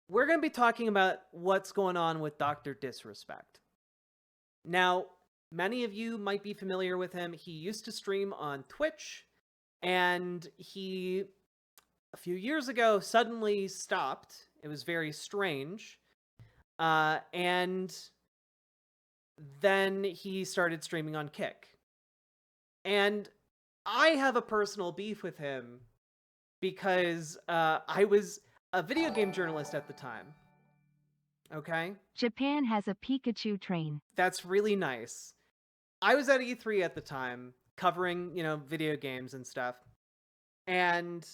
we're going to be talking about what's going on with Dr. DisRespect. Now, many of you might be familiar with him. He used to stream on Twitch, and he, a few years ago, suddenly stopped. It was very strange. And then he started streaming on Kick. And I have a personal beef with him because I was a video game journalist at the time. Okay? Japan has a Pikachu train. That's really nice. I was at E3 at the time, covering, video games and stuff. And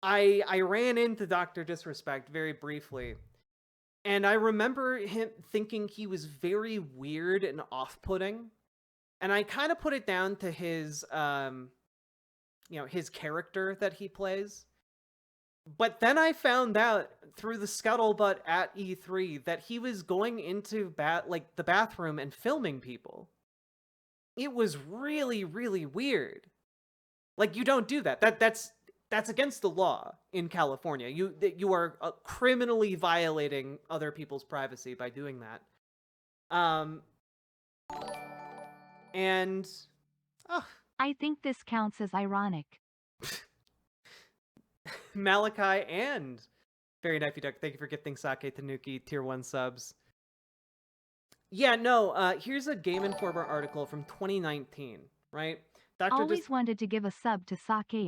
I ran into Dr. DisRespect very briefly. And I remember him thinking he was very weird and off-putting. And I kind of put it down to his his character that he plays. But then I found out through the scuttlebutt at E3 that he was going into the bathroom and filming people. It was really, really weird. Like, you don't do that. That's against the law in California. You are criminally violating other people's privacy by doing that. And I think this counts as ironic. Malachi and Very Knifey Duck, thank you for gifting Sake Tanuki tier 1 subs. Yeah, no, here's a Game Informer article from 2019, right? Always wanted to give a sub to Sake.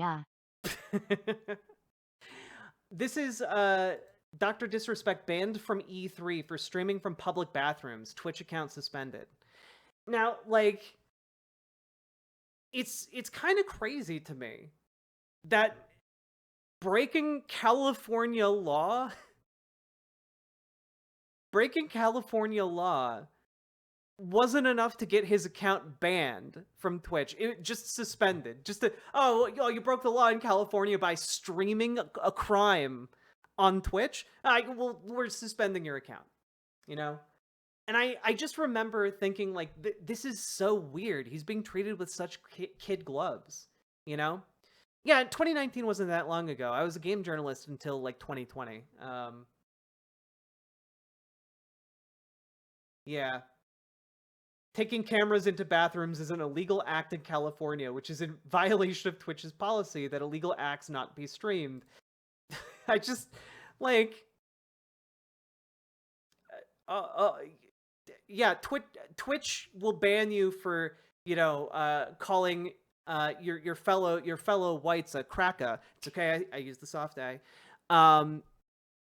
This is Dr. DisRespect banned from E3 for streaming from public bathrooms. Twitch account suspended. Now, like, it's kind of crazy to me that breaking California law wasn't enough to get his account banned from Twitch. It just suspended. You broke the law in California by streaming a crime on Twitch? Well, we're suspending your account, And I just remember thinking, like, this is so weird. He's being treated with such kid gloves, Yeah, 2019 wasn't that long ago. I was a game journalist until, like, 2020. Yeah. Taking cameras into bathrooms is an illegal act in California, which is in violation of Twitch's policy that illegal acts not be streamed. I just, like... yeah, Twitch will ban you for, calling your fellow whites a cracker. It's okay, I use the soft A.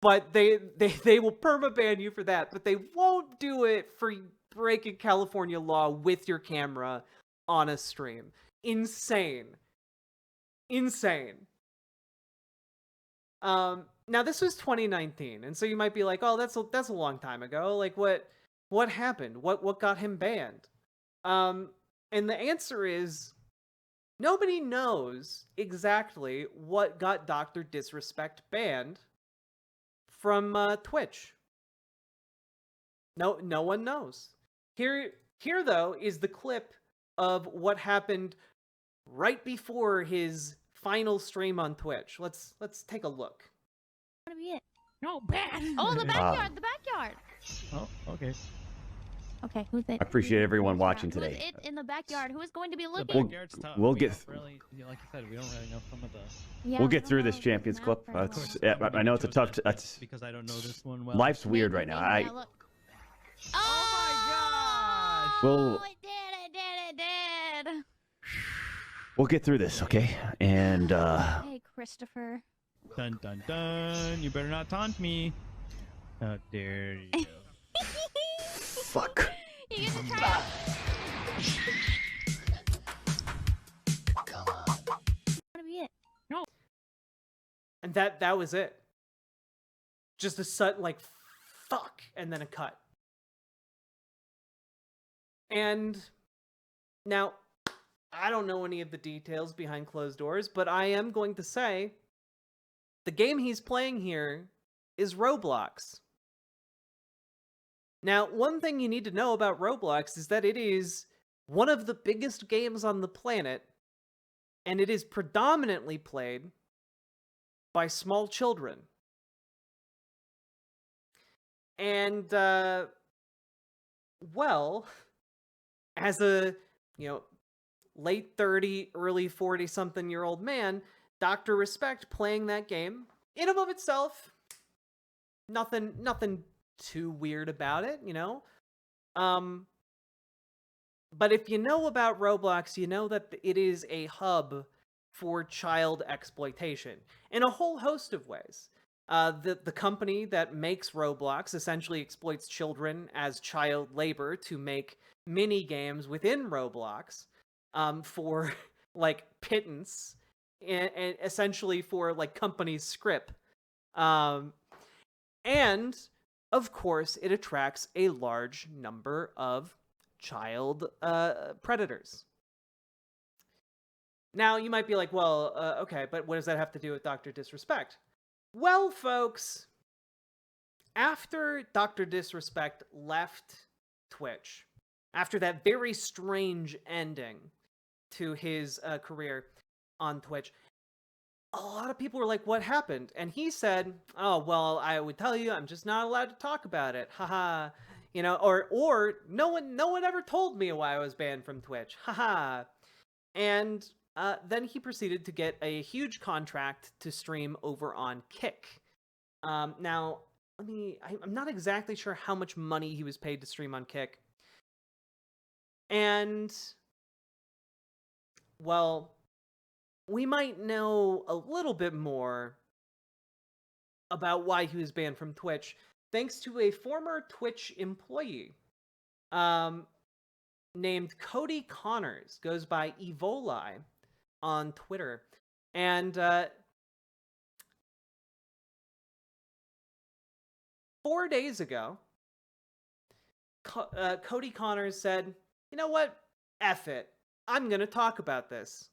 But they will permaban you for that, but they won't do it for breaking California law with your camera on a stream. Insane. Now this was 2019, and so you might be like, "Oh, that's a long time ago. Like, what happened? What got him banned?" And the answer is nobody knows exactly what got Dr. DisRespect banned from Twitch. No one knows. Here though is the clip of what happened right before his final stream on Twitch. Let's take a look. What be it? No, bad. Oh, the backyard, the backyard. Oh, okay. Okay, who's it? I appreciate everyone watching Who's today. it in the backyard? Who is going to be The looking? backyard's tough. we'll We get don't really, like you said, we don't really know some of the. Yeah, we'll I get don't through know this the Champions map Clip. very well. I know it's a tough. That's because I don't know this one well. life's weird Maybe, right now. maybe, yeah, look. Oh Well, It did. we'll get through this, okay? And Hey, Christopher. Dun dun dun! You better not taunt me. How dare you? fuck. You get to try Come on. to be it. And that was it. Just a sudden, like, fuck, and then a cut. And now, I don't know any of the details behind closed doors, but I am going to say the game he's playing here is Roblox. Now, one thing you need to know about Roblox is that it is one of the biggest games on the planet, and it is predominantly played by small children. And, well, as a, you know, late 30, early 40-something-year-old man, Dr. Respect playing that game, in and of itself, nothing too weird about it, you know? But if you know about Roblox, you know that it is a hub for child exploitation in a whole host of ways. The company that makes Roblox essentially exploits children as child labor to make mini games within Roblox, for like pittance, and essentially for like company script. And of course, it attracts a large number of child predators. Now, you might be like, well, okay, but what does that have to do with Dr. Disrespect? Well, folks, after Dr. Disrespect left Twitch, after that very strange ending to his career on Twitch, a lot of people were like, what happened? And he said, oh, well, I would tell you, I'm just not allowed to talk about it. Haha. You know, or no one ever told me why I was banned from Twitch. Haha. And then he proceeded to get a huge contract to stream over on Kick. Now, I'm not exactly sure how much money he was paid to stream on Kick. And, well, we might know a little bit more about why he was banned from Twitch thanks to a former Twitch employee named Cody Connors, goes by Evoli on Twitter. And 4 days ago, Cody Connors said, you know what? F it. I'm going to talk about this.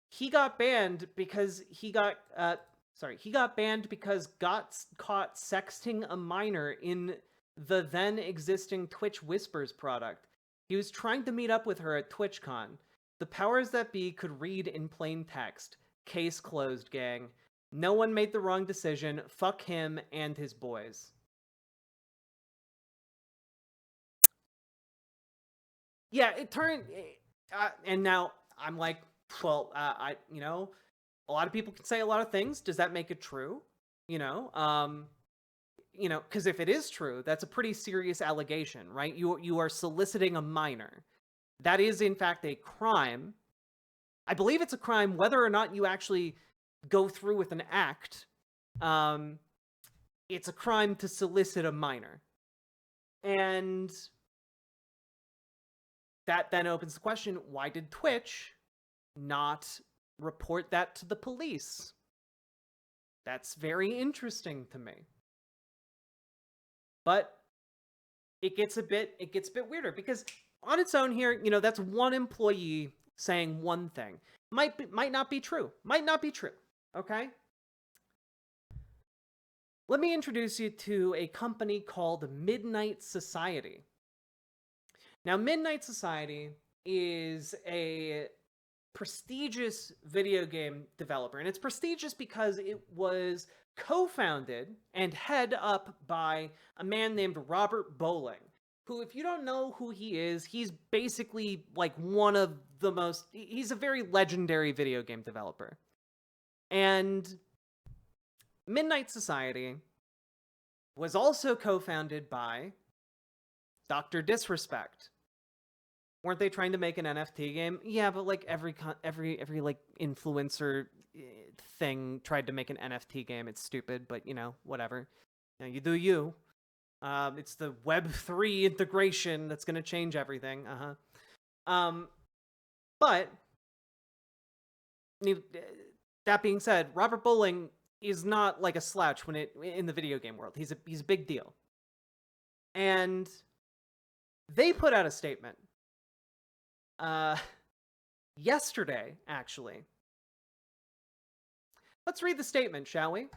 He got banned because he got caught sexting a minor in the then existing Twitch Whispers product. He was trying to meet up with her at TwitchCon. The powers that be could read in plain text. Case closed, gang. No one made the wrong decision. Fuck him and his boys. Yeah, it turned... and now I'm like, well, a lot of people can say a lot of things. Does that make it true? Because if it is true, that's a pretty serious allegation, right? You are soliciting a minor. That is, in fact, a crime. I believe it's a crime whether or not you actually go through with an act. It's a crime to solicit a minor. And that then opens the question, why did Twitch not report that to the police? That's very interesting to me. But it gets a bit weirder because on its own here, that's one employee saying one thing. Might not be true. Okay? Let me introduce you to a company called Midnight Society. Now, Midnight Society is a prestigious video game developer, and it's prestigious because it was co-founded and head up by a man named Robert Bowling, who, if you don't know who he is, he's basically like he's a very legendary video game developer. And Midnight Society was also co-founded by Dr. Disrespect. Weren't they trying to make an NFT game? Yeah, but like every like influencer thing tried to make an NFT game. It's stupid, but whatever. You do you. It's the Web3 integration that's going to change everything. But that being said, Robert Bowling is not like a slouch in the video game world. He's a big deal. And they put out a statement yesterday, actually. Let's read the statement, shall we?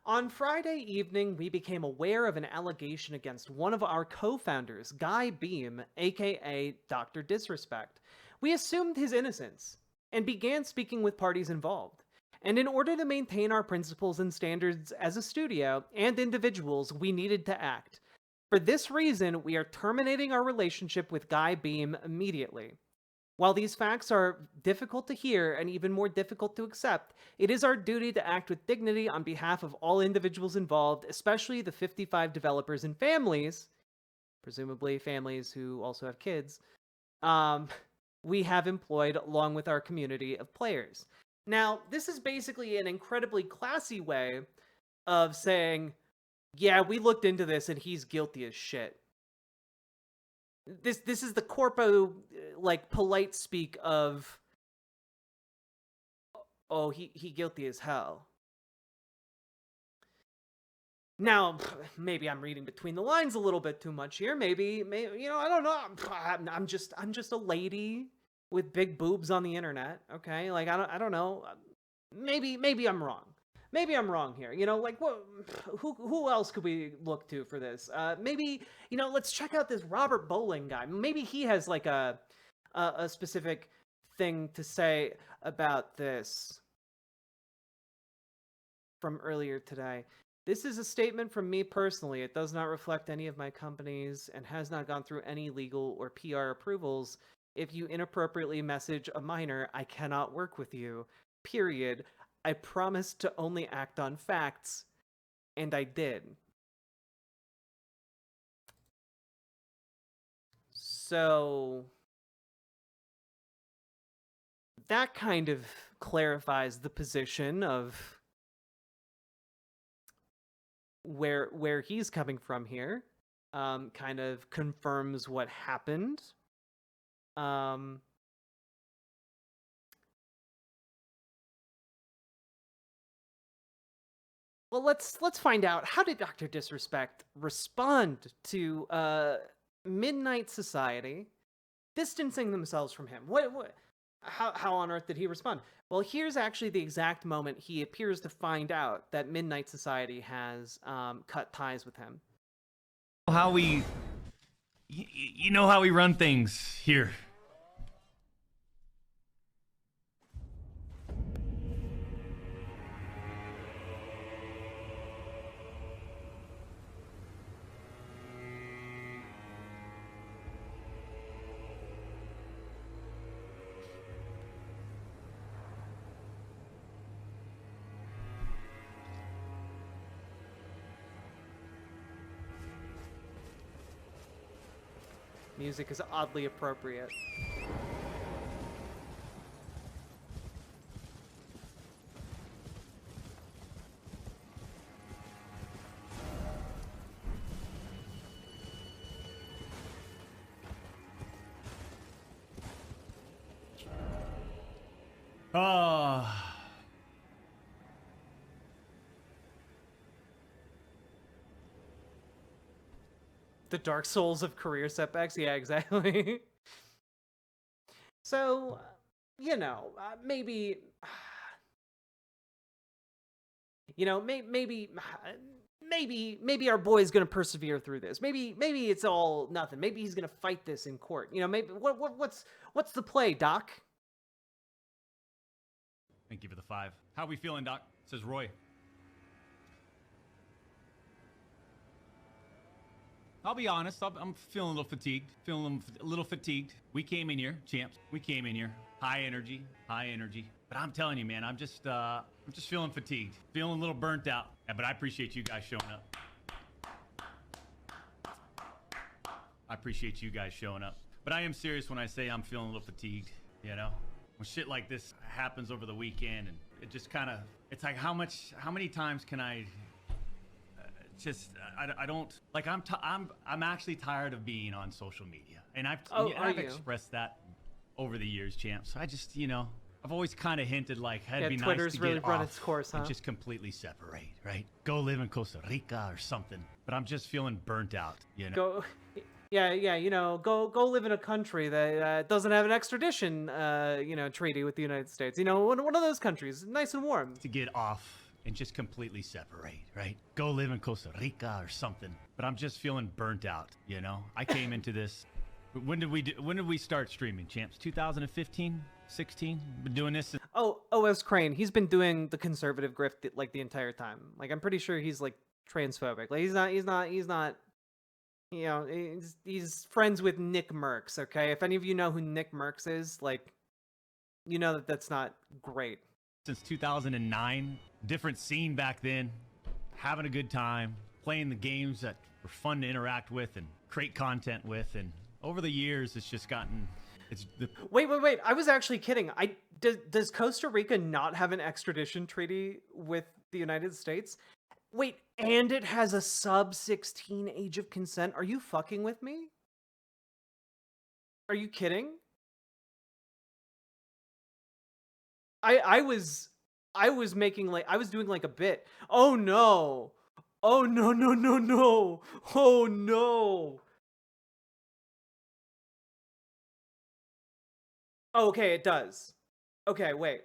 On Friday evening, we became aware of an allegation against one of our co-founders, Guy Beam, aka Dr. Disrespect. We assumed his innocence and began speaking with parties involved. And in order to maintain our principles and standards as a studio and individuals, we needed to act. For this reason, we are terminating our relationship with Guy Beam immediately. While these facts are difficult to hear and even more difficult to accept, it is our duty to act with dignity on behalf of all individuals involved, especially the 55 developers and families, presumably families who also have kids, we have employed along with our community of players. Now, this is basically an incredibly classy way of saying, yeah, we looked into this and he's guilty as shit. This is the corpo, like, polite speak of, oh, he guilty as hell. Now, maybe I'm reading between the lines a little bit too much here. Maybe you know, I don't know. I'm just a lady with big boobs on the internet. Okay, like I don't know. Maybe I'm wrong. Maybe I'm wrong here. You know, like what? Who else could we look to for this? Maybe, you know, let's check out this Robert Bowling guy. Maybe he has like a specific thing to say about this from earlier today. This is a statement from me personally. It does not reflect any of my companies and has not gone through any legal or PR approvals. If you inappropriately message a minor, I cannot work with you. Period. I promised to only act on facts, and I did. So that kind of clarifies the position of where he's coming from here. Kind of confirms what happened. Well, let's find out, how did Dr. Disrespect respond to Midnight Society distancing themselves from him? How on earth did he respond? Well, here's actually the exact moment he appears to find out that Midnight Society has cut ties with him. How we, you know how we run things here. Music is oddly appropriate. The Dark Souls of career setbacks? Yeah, exactly. So, you know, maybe... You know, maybe our boy's gonna persevere through this. Maybe it's all nothing. Maybe he's gonna fight this in court. You know, maybe what's the play, Doc? Thank you for the 5. How we feeling, Doc? Says Roy. I'll be honest, I'm feeling a little fatigued. We came in here, champs. We came in here. High energy. But I'm telling you, man, I'm just feeling fatigued. Feeling a little burnt out. Yeah, but I appreciate you guys showing up. But I am serious when I say I'm feeling a little fatigued, you know? When shit like this happens over the weekend, and it just kind of, it's like how many times can I I don't like, I'm actually tired of being on social media, and I've expressed that over the years, champs. I just, you know, I've always kind of hinted like, it'd be Twitter's nice to really get run off its course, huh? and just completely separate, right? Go live in Costa Rica or something. But I'm just feeling burnt out, you know. Yeah, you know, go live in a country that doesn't have an extradition, you know, treaty with the United States. You know, one of those countries, nice and warm. To get off and just completely separate, right? Go live in Costa Rica or something. But I'm just feeling burnt out, you know. I came into this. When did we start streaming, champs? 2015, 16. Been doing this. Oh, OS Crane. He's been doing the conservative grift like the entire time. Like I'm pretty sure he's like transphobic. Like he's not. You know, he's friends with Nick Merckx. Okay, if any of you know who Nick Merckx is, like, you know that that's not great. Since 2009, different scene back then, having a good time, playing the games that were fun to interact with and create content with, and over the years, it's just gotten. Wait! I was actually kidding. Does Costa Rica not have an extradition treaty with the United States? Wait, and it has a sub-16 age of consent? Are you fucking with me? Are you kidding? I was making like I was doing like a bit. Oh no. Oh no. Oh no. Oh, okay, it does. Okay, wait.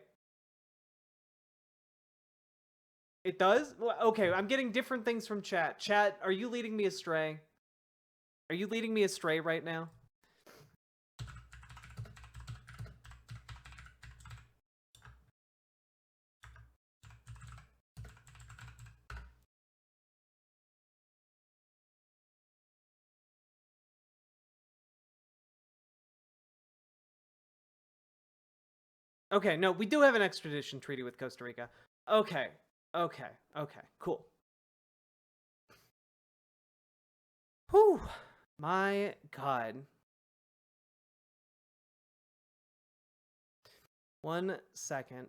It does? Okay, I'm getting different things from chat. Chat, are you leading me astray? Are you leading me astray right now? Okay, no, we do have an extradition treaty with Costa Rica. Okay, cool. Whew, my god. 1 second.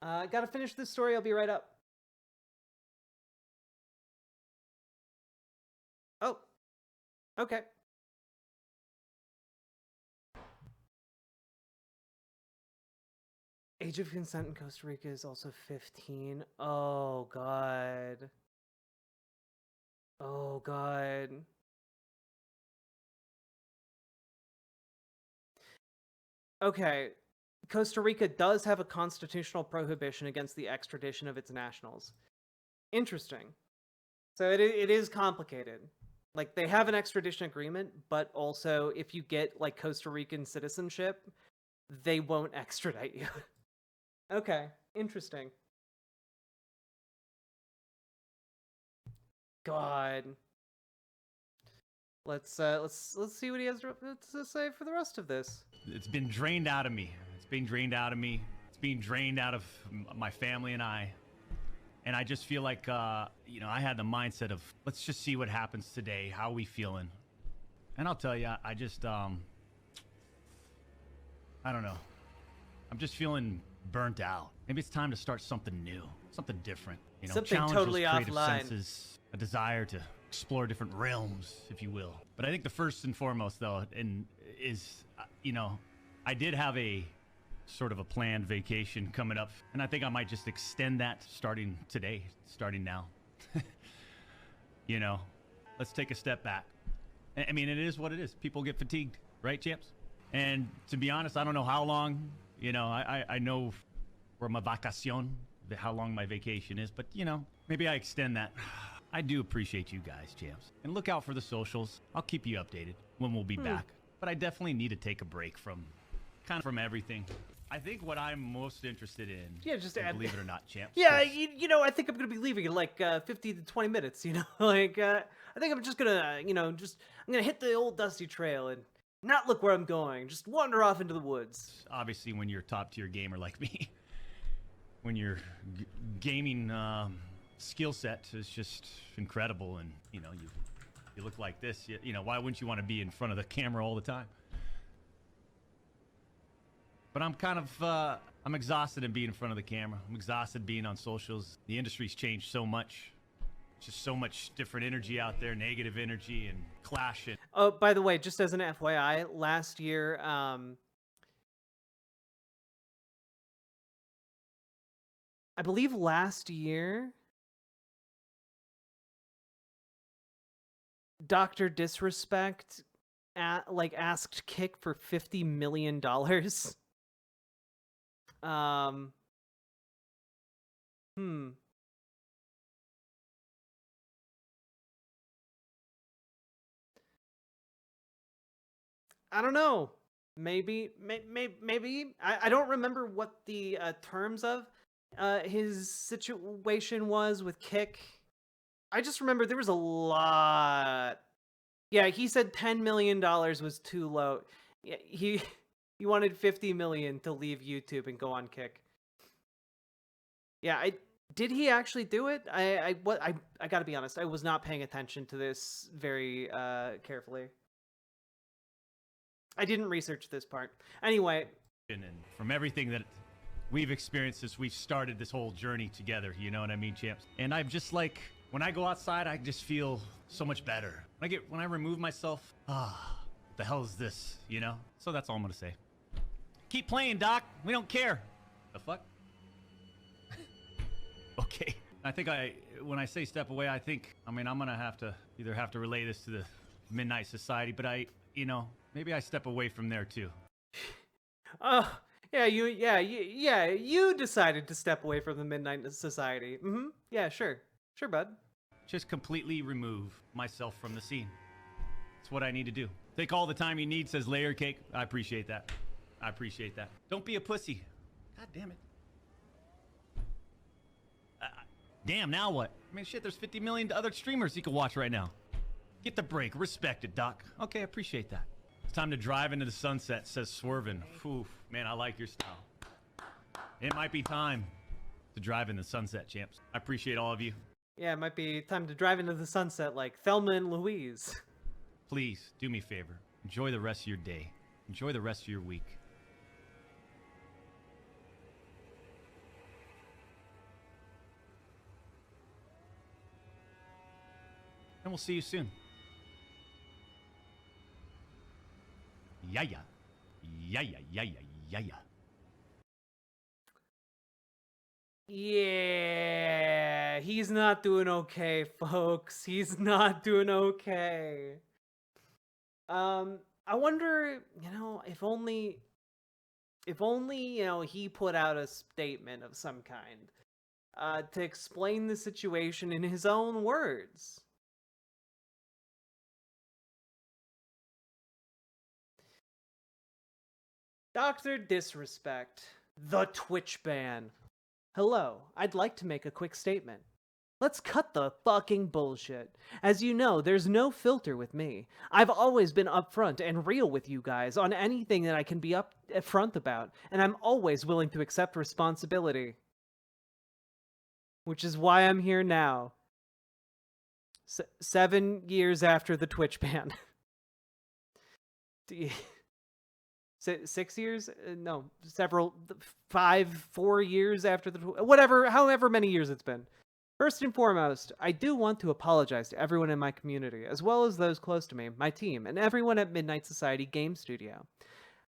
Gotta finish this story, I'll be right up. Oh, okay. Age of consent in Costa Rica is also 15. Oh, God. Oh, God. Okay. Costa Rica does have a constitutional prohibition against the extradition of its nationals. Interesting. So it is complicated. Like, they have an extradition agreement, but also if you get, like, Costa Rican citizenship, they won't extradite you. Okay, interesting. God. Let's see what he has to say for the rest of this. It's been drained out of me. It's being drained out of me. It's being drained out of my family and I. And I just feel like, you know, I had the mindset of, let's just see what happens today. How are we feeling? And I'll tell you, I just, I don't know. I'm just feeling burnt out. Maybe it's time to start something new, something different. You know, Something challenge totally those creative offline. senses, a desire to explore different realms, if you will. But I think the first and foremost, though, is, you know, I did have a sort of a planned vacation coming up, and I think I might just extend that starting today, starting now. You know, let's take a step back. I mean, it is what it is. People get fatigued, right, champs? And to be honest, I don't know how long. You know, I know for my vacacion, how long my vacation is, but, you know, maybe I extend that. I do appreciate you guys, champs. And look out for the socials. I'll keep you updated when we'll be back. But I definitely need to take a break from everything. I think what I'm most interested in, Yeah, just and add- believe it or not, champs. Yeah, 'cause you know, I think I'm gonna be leaving in like 50 to 20 minutes. You know, like I think I'm just gonna, you know, I'm gonna hit the old dusty trail and not look where I'm going. Just wander off into the woods. obviously when you're a top tier gamer like me, when your gaming skill set is just incredible, and you know you look like this, you know, why wouldn't you want to be in front of the camera all the time? But I'm kind of I'm exhausted in being in front of the camera. I'm exhausted being on socials. The industry's changed so much. Just so much different energy out there, negative energy and clash. And Oh, by the way, just as an FYI, last year, I believe last year, Dr. DisRespect asked Kick for $50 million. I don't know. Maybe. I don't remember what the terms of his situation was with Kick. I just remember there was a lot. Yeah, he said $10 million was too low. Yeah, he wanted 50 million to leave YouTube and go on Kick. Yeah, did he actually do it? I got to be honest. I was not paying attention to this very carefully. I didn't research this part. Anyway, And from everything that we've experienced as we've started this whole journey together, you know what I mean, champs? And I'm just like, when I go outside, I just feel so much better. When I remove myself, what the hell is this, you know? So that's all I'm gonna say. Keep playing, Doc. We don't care. The fuck? Okay. I think when I say step away, I mean, I'm gonna have to relay this to the Midnight Society, but maybe I step away from there too. oh, yeah, you decided to step away from the Midnight Society. Yeah, sure, bud. Just completely remove myself from the scene. It's what I need to do. Take all the time you need, says Layer Cake. I appreciate that. Don't be a pussy. God damn it. Damn, now what? I mean, shit, there's 50 million other streamers you can watch right now. Get the break. Respect it, Doc. Okay, I appreciate that. It's time to drive into the sunset, says Swervin. Oof, man, I like your style. It might be time to drive in the sunset, champs. I appreciate all of you. Yeah, it might be time to drive into the sunset like Thelma and Louise. Please, do me a favor. Enjoy the rest of your day. Enjoy the rest of your week. And we'll see you soon. Yeah. Yeah, he's not doing okay, folks. He's not doing okay. I wonder, if only, he put out a statement of some kind, to explain the situation in his own words. Dr. DisRespect, the Twitch ban. Hello, I'd like to make a quick statement. Let's cut the fucking bullshit. As you know, there's no filter with me. I've always been upfront and real with you guys on anything that I can be upfront about, and I'm always willing to accept responsibility. Which is why I'm here now. 7 years after the Twitch ban. 6 years? No, 4 years after the however many years it's been. First and foremost, I do want to apologize to everyone in my community, as well as those close to me, my team, and everyone at Midnight Society Game Studio.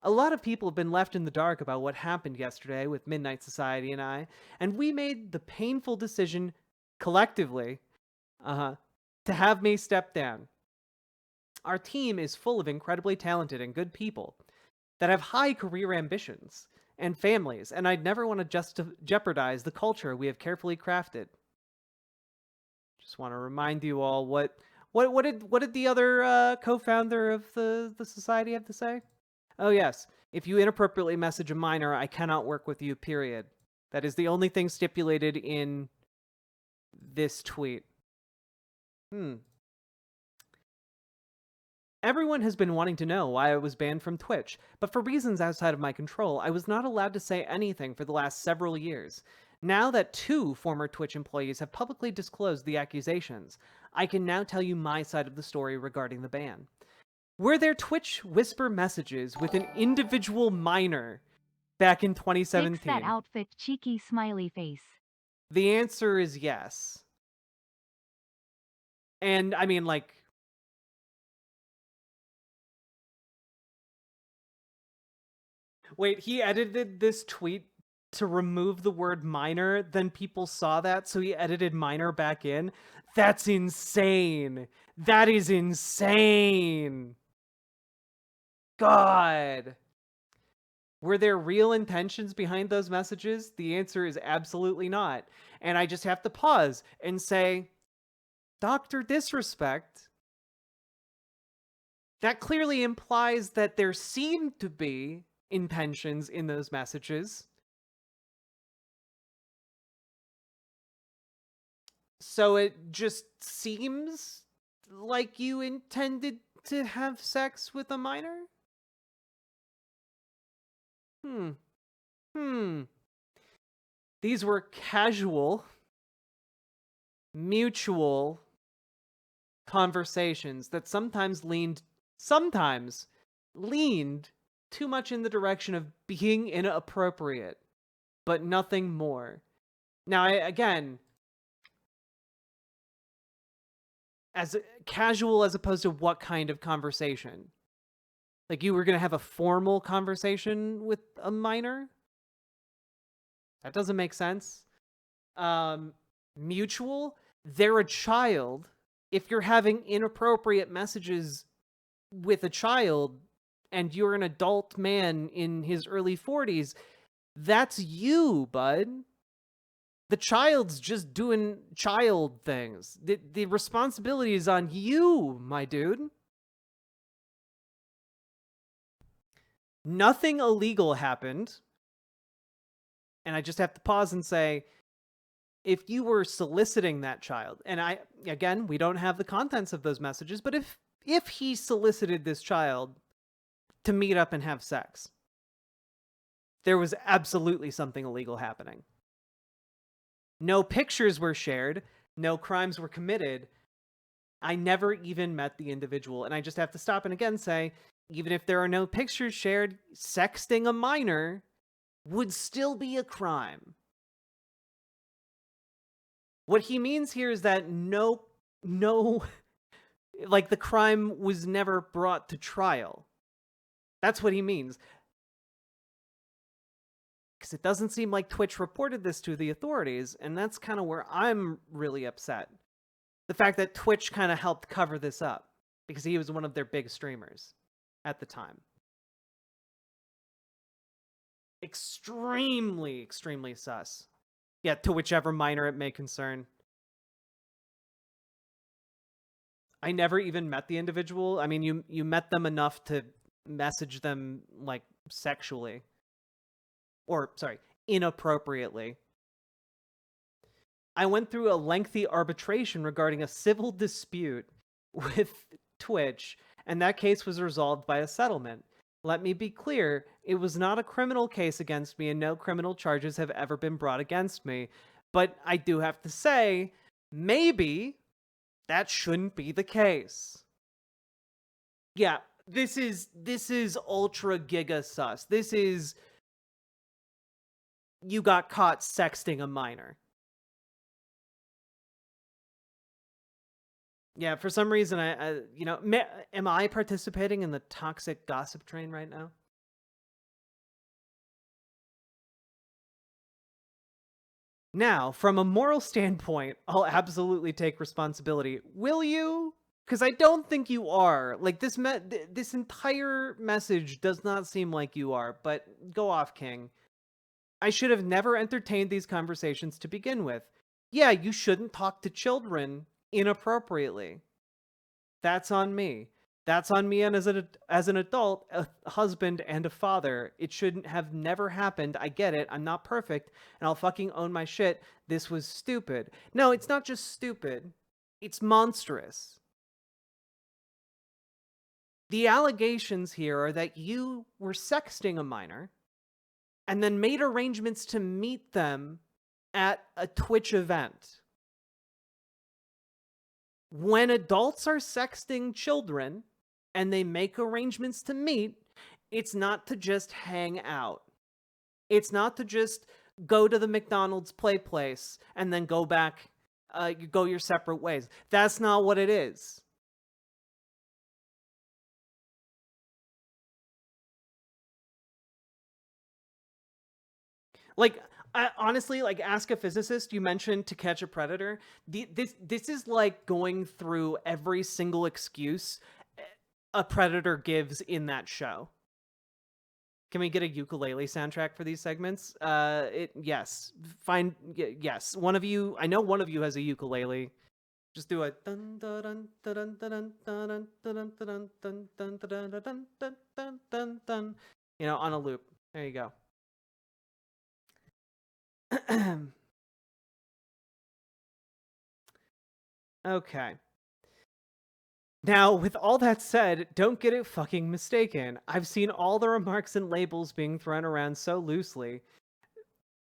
A lot of people have been left in the dark about what happened yesterday with Midnight Society and I, and we made the painful decision, collectively, to have me step down. Our team is full of incredibly talented and good people that have high career ambitions and families, and I'd never want to jeopardize the culture we have carefully crafted. Just want to remind you all what did the other co-founder of the society have to say? Oh yes, if you inappropriately message a minor, I cannot work with you, period. That is the only thing stipulated in this tweet. Everyone has been wanting to know why I was banned from Twitch, but for reasons outside of my control, I was not allowed to say anything for the last several years. Now that 2 former Twitch employees have publicly disclosed the accusations, I can now tell you my side of the story regarding the ban. Were there Twitch whisper messages with an individual minor back in 2017? Fix that outfit, cheeky smiley face. The answer is yes. And, I mean, like... Wait, he edited this tweet to remove the word minor, then people saw that, so he edited minor back in? That's insane! That is insane! God! Were there real intentions behind those messages? The answer is absolutely not. And I just have to pause and say, Dr. DisRespect, that clearly implies that there seemed to be intentions in those messages. So it just seems like you intended to have sex with a minor? These were casual, mutual conversations that sometimes leaned too much in the direction of being inappropriate, but nothing more. Now, again, as casual as opposed to what kind of conversation? Like you were going to have a formal conversation with a minor? That doesn't make sense. Mutual, they're a child. If you're having inappropriate messages with a child and you're an adult man in his early 40s, that's you, bud. The child's just doing child things. The responsibility is on you, my dude. Nothing illegal happened. And I just have to pause and say, if you were soliciting that child, and again, we don't have the contents of those messages, but if he solicited this child to meet up and have sex, there was absolutely something illegal happening. No pictures were shared, no crimes were committed. I never even met the individual, and I just have to stop and again say, even if there are no pictures shared, sexting a minor would still be a crime. What he means here is that no, like the crime was never brought to trial. That's what he means. Because it doesn't seem like Twitch reported this to the authorities, and that's kind of where I'm really upset. The fact that Twitch kind of helped cover this up, because he was one of their big streamers at the time. Extremely sus. Yeah, to whichever minor it may concern. I never even met the individual. I mean, you met them enough to message them, like, sexually. Or, sorry, inappropriately. I went through a lengthy arbitration regarding a civil dispute with Twitch, and that case was resolved by a settlement. Let me be clear, it was not a criminal case against me, and no criminal charges have ever been brought against me. But I do have to say, maybe that shouldn't be the case. Yeah, this is ultra giga sus. This is, you got caught sexting a minor. Yeah, for some reason, am I participating in the toxic gossip train right now? Now, from a moral standpoint, I'll absolutely take responsibility. Will you? Because I don't think you are. Like, this entire message does not seem like you are, but go off, King. I should have never entertained these conversations to begin with. Yeah, you shouldn't talk to children inappropriately. That's on me. That's on me, and as an adult, a husband and a father. It shouldn't have never happened. I get it. I'm not perfect, and I'll fucking own my shit. This was stupid. No, it's not just stupid. It's monstrous. The allegations here are that you were sexting a minor and then made arrangements to meet them at a Twitch event. When adults are sexting children and they make arrangements to meet, it's not to just hang out. It's not to just go to the McDonald's play place and then go back, you go your separate ways. That's not what it is. Like, honestly, like, ask a physicist. You mentioned To Catch a Predator. This is like going through every single excuse a predator gives in that show. Can we get a ukulele soundtrack for these segments? Yes. Yes. One of you, I know one of you has a ukulele. Just do a dun dun dun dun dun dun dun dun dun dun dun dun dun dun dun dun dun dun, you know, on a loop. There you go. Okay. Now, with all that said, don't get it fucking mistaken. I've seen all the remarks and labels being thrown around so loosely.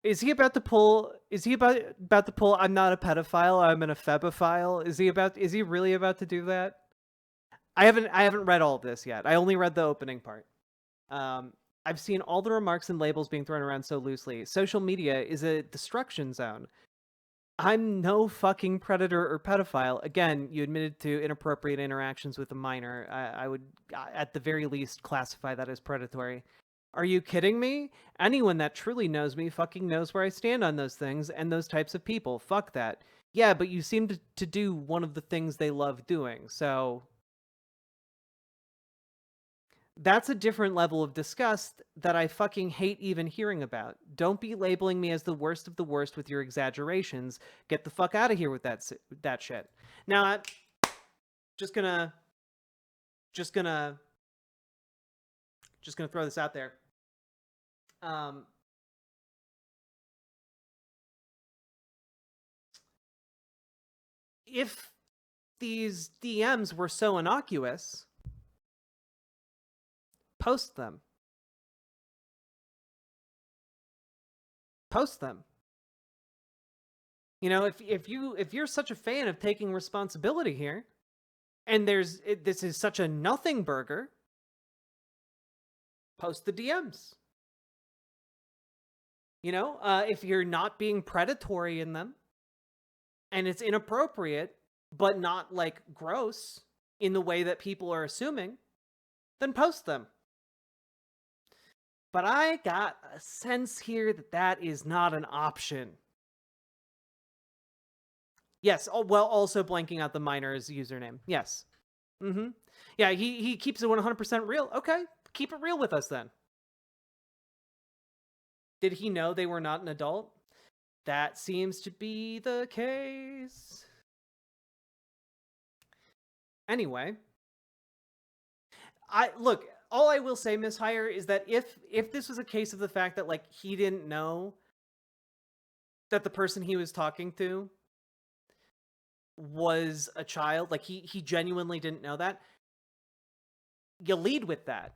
Is he about to pull? Is he about to pull? I'm not a pedophile. I'm an ephebophile. Is he really about to do that? I haven't read all of this yet. I only read the opening part. I've seen all the remarks and labels being thrown around so loosely. Social media is a destruction zone. I'm no fucking predator or pedophile. Again, you admitted to inappropriate interactions with a minor. I would, at the very least, classify that as predatory. Are you kidding me? Anyone that truly knows me fucking knows where I stand on those things and those types of people. Fuck that. Yeah, but you seem to do one of the things they love doing, so... That's a different level of disgust that I fucking hate even hearing about. Don't be labeling me as the worst of the worst with your exaggerations. Get the fuck out of here with that shit. Now, I'm just gonna throw this out there. If these DMs were so innocuous, post them. Post them. You know, if you're such a fan of taking responsibility here, and this is such a nothing burger, post the DMs. You know, if you're not being predatory in them, and it's inappropriate, but not like gross in the way that people are assuming, then post them. But I got a sense here that that is not an option. Yes, well, also blanking out the minor's username. Yes. Mm-hmm. Yeah, he keeps it 100% real. Okay, keep it real with us then. Did he know they were not an adult? That seems to be the case. Anyway. Look, all I will say, Miss Hire, is that if this was a case of the fact that, like, he didn't know that the person he was talking to was a child, like, he genuinely didn't know that, you lead with that.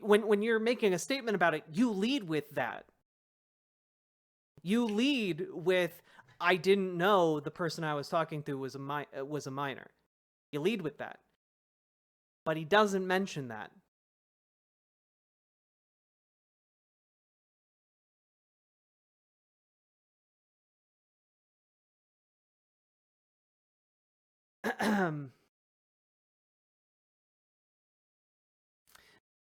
When you're making a statement about it, you lead with that. You lead with, I didn't know the person I was talking to was a minor. You lead with that. But he doesn't mention that.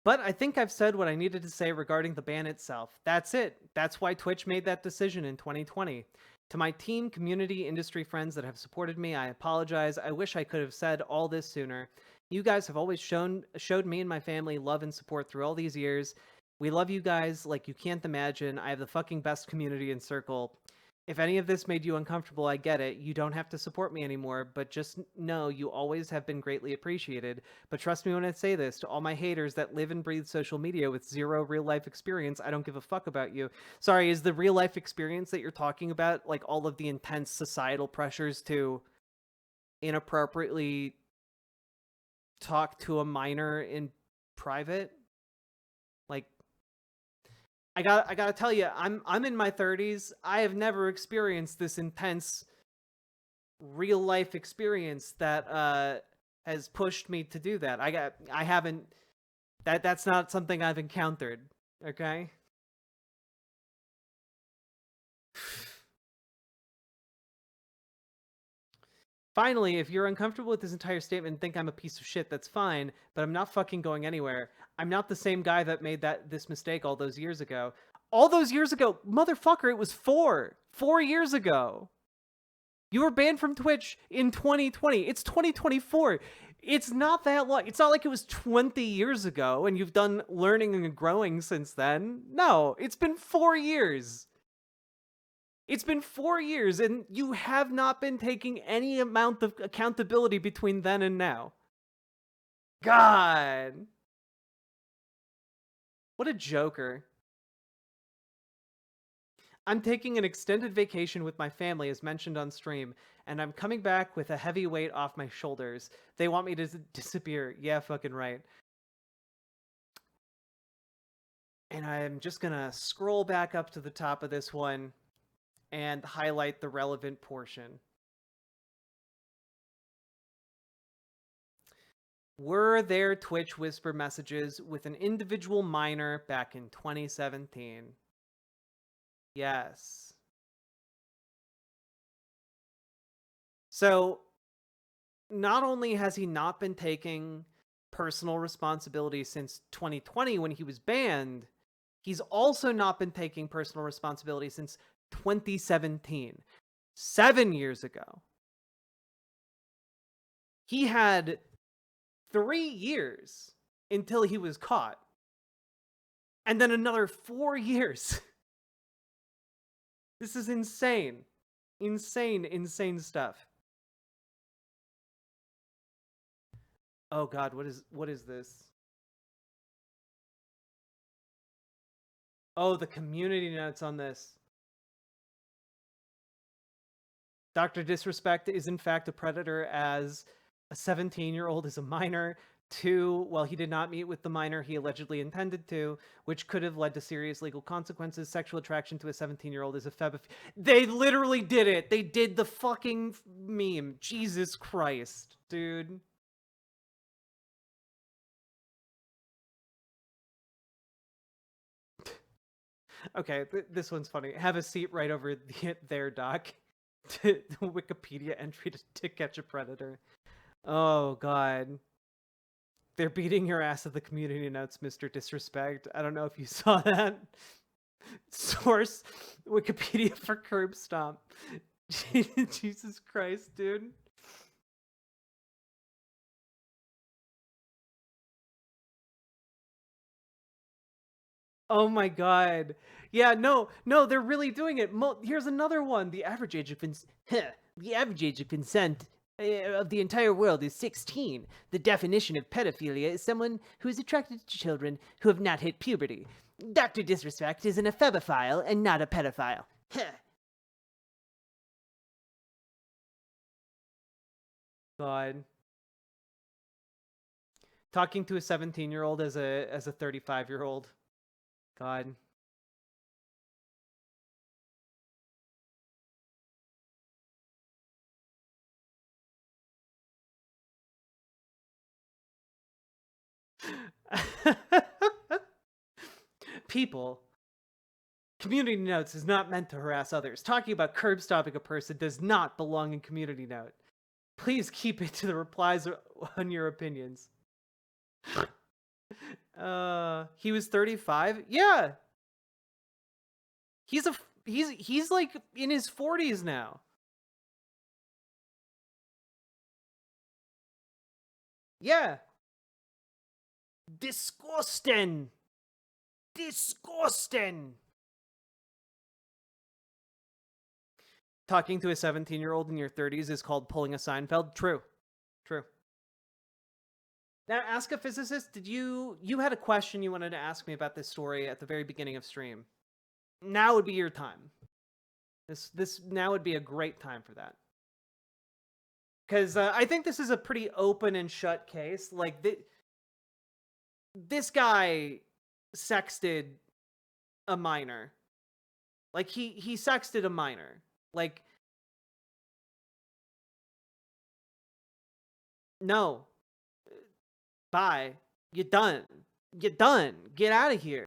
But I think I've said what I needed to say regarding the ban itself. That's it. That's why Twitch made that decision in 2020. To my team, community, industry friends that have supported me, I apologize. I wish I could have said all this sooner. You guys have always showed me and my family love and support through all these years. We love you guys like you can't imagine. I have the fucking best community and circle. If any of this made you uncomfortable, I get it. You don't have to support me anymore, but just know you always have been greatly appreciated. But trust me when I say this, to all my haters that live and breathe social media with zero real-life experience, I don't give a fuck about you. Sorry, is the real-life experience that you're talking about, like, all of the intense societal pressures to inappropriately talk to a minor in private? Like, I gotta tell you, I'm in my 30s. I have never experienced this intense real life experience that has pushed me to do that. I haven't. That's not something I've encountered. Okay. Finally, if you're uncomfortable with this entire statement and think I'm a piece of shit, that's fine, but I'm not fucking going anywhere. I'm not the same guy that made this mistake all those years ago. All those years ago? Motherfucker, it was 4 years ago. You were banned from Twitch in 2020. It's 2024. It's not that long. It's not like it was 20 years ago and you've done learning and growing since then. No, it's been 4 years. It's been 4 years, and you have not been taking any amount of accountability between then and now. God. What a joker. I'm taking an extended vacation with my family, as mentioned on stream, and I'm coming back with a heavy weight off my shoulders. They want me to disappear. Yeah, fucking right. And I'm just gonna scroll back up to the top of this one and highlight the relevant portion. Were there Twitch whisper messages with an individual minor back in 2017? Yes. So, not only has he not been taking personal responsibility since 2020 when he was banned, he's also not been taking personal responsibility since 2017. 7 years ago. He had 3 years until he was caught. And then another 4 years. This is insane. Insane stuff. Oh god, what is this? Oh, the community notes on this. Dr. DisRespect is in fact a predator, as a 17-year-old is a minor. 2, while he did not meet with the minor he allegedly intended to, which could have led to serious legal consequences. Sexual attraction to a 17-year-old is a They literally did it! They did the fucking meme. Jesus Christ, dude. Okay, this one's funny. Have a seat right over there, Doc. Wikipedia entry to catch a predator. Oh, God. They're beating your ass at the community notes, Mr. Disrespect. I don't know if you saw that. Source, Wikipedia for curb stomp. Jesus Christ, dude. Oh my god. Yeah, no, they're really doing it. Here's another one. The average age of consent of the entire world is 16. The definition of pedophilia is someone who is attracted to children who have not hit puberty. Dr. Disrespect is an ephebophile and not a pedophile. God. Talking to a 17-year-old as a 35-year-old. God. People. Community notes is not meant to harass others. Talking about curb stomping a person does not belong in community note. Please keep it to the replies on your opinions. He was 35? Yeah. He's like in his 40s now. Yeah. Disgusting. Talking to a 17-year-old in your 30s is called pulling a Seinfeld. True. Now, Ask a Physicist, did you had a question you wanted to ask me about this story at the very beginning of stream. Now would be your time. This now would be a great time for that. Because I think this is a pretty open and shut case. Like, this guy sexted a minor. Like, he sexted a minor. Like, no. Bye. You're done. Get out of here.